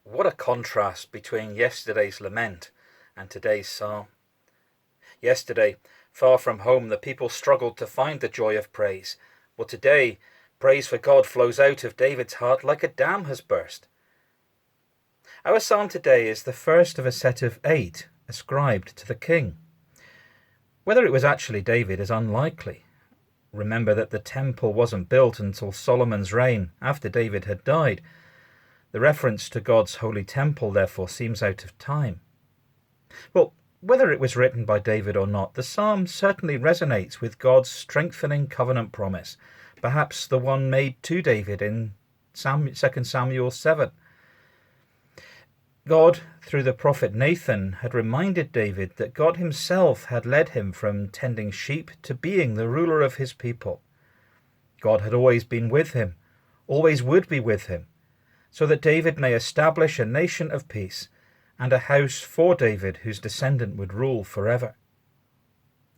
What a contrast between yesterday's lament and today's psalm. Yesterday, far from home, the people struggled to find the joy of praise. Well, today, praise for God flows out of David's heart like a dam has burst. Our psalm today is the first of a set of 8 ascribed to the king. Whether it was actually David is unlikely. Remember that the temple wasn't built until Solomon's reign, after David had died. The reference to God's holy temple, therefore, seems out of time. Well, whether it was written by David or not, the psalm certainly resonates with God's strengthening covenant promise, perhaps the one made to David in 2 Samuel 7. God, through the prophet Nathan, had reminded David that God himself had led him from tending sheep to being the ruler of his people. God had always been with him, always would be with him, so that David may establish a nation of peace and a house for David whose descendant would rule forever.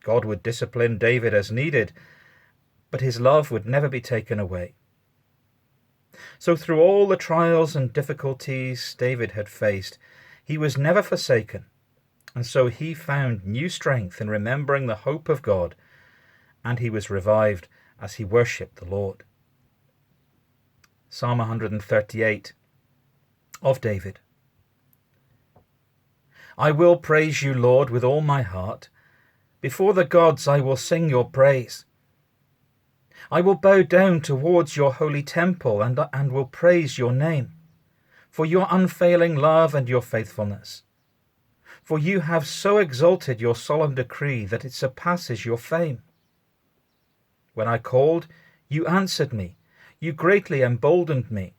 God would discipline David as needed, but his love would never be taken away. So through all the trials and difficulties David had faced, he was never forsaken, and so he found new strength in remembering the hope of God, and he was revived as he worshipped the Lord. Psalm 138 of David. I will praise you, Lord, with all my heart. Before the gods I will sing your praise. I will bow down towards your holy temple and will praise your name, for your unfailing love and your faithfulness. For you have so exalted your solemn decree that it surpasses your fame. When I called, you answered me. You greatly emboldened me.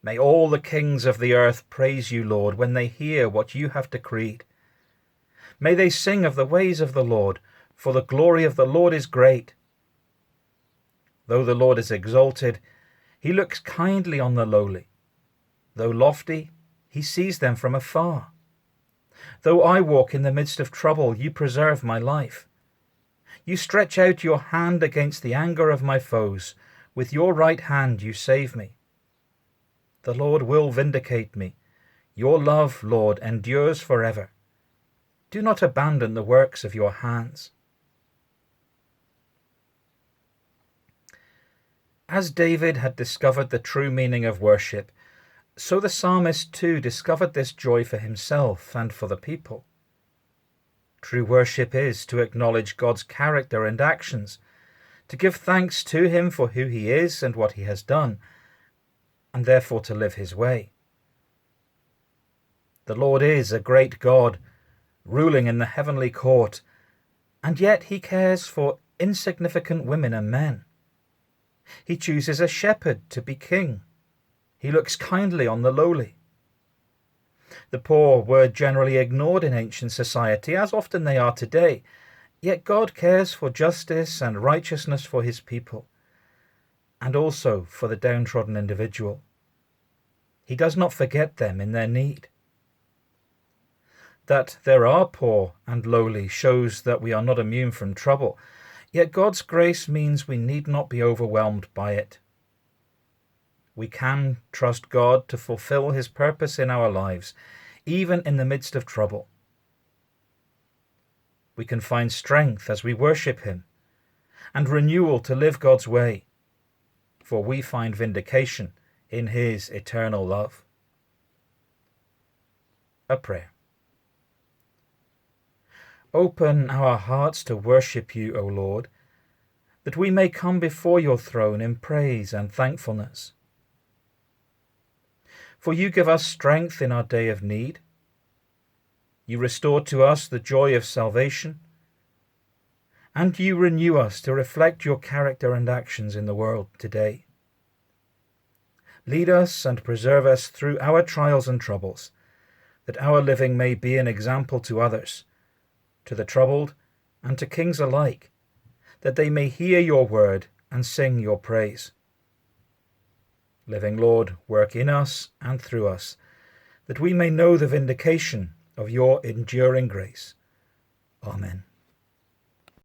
May all the kings of the earth praise you, Lord, when they hear what you have decreed. May they sing of the ways of the Lord, for the glory of the Lord is great. Though the Lord is exalted, he looks kindly on the lowly. Though lofty, he sees them from afar. Though I walk in the midst of trouble, you preserve my life. You stretch out your hand against the anger of my foes. With your right hand you save me. The Lord will vindicate me. Your love, Lord, endures forever. Do not abandon the works of your hands. As David had discovered the true meaning of worship, so the psalmist too discovered this joy for himself and for the people. True worship is to acknowledge God's character and actions, to give thanks to him for who he is and what he has done, and therefore to live his way. The Lord is a great God, ruling in the heavenly court, and yet he cares for insignificant women and men. He chooses a shepherd to be king. He looks kindly on the lowly. The poor were generally ignored in ancient society, as often they are today, yet God cares for justice and righteousness for his people, and also for the downtrodden individual. He does not forget them in their need. That there are poor and lowly shows that we are not immune from trouble, yet God's grace means we need not be overwhelmed by it. We can trust God to fulfill his purpose in our lives, even in the midst of trouble. We can find strength as we worship him, and renewal to live God's way, for we find vindication in his eternal love. A prayer. Open our hearts to worship you, O Lord, that we may come before your throne in praise and thankfulness. For you give us strength in our day of need. You restore to us the joy of salvation, and you renew us to reflect your character and actions in the world today. Lead us and preserve us through our trials and troubles, that our living may be an example to others, to the troubled and to kings alike, that they may hear your word and sing your praise. Living Lord, work in us and through us, that we may know the vindication of your enduring grace. Amen.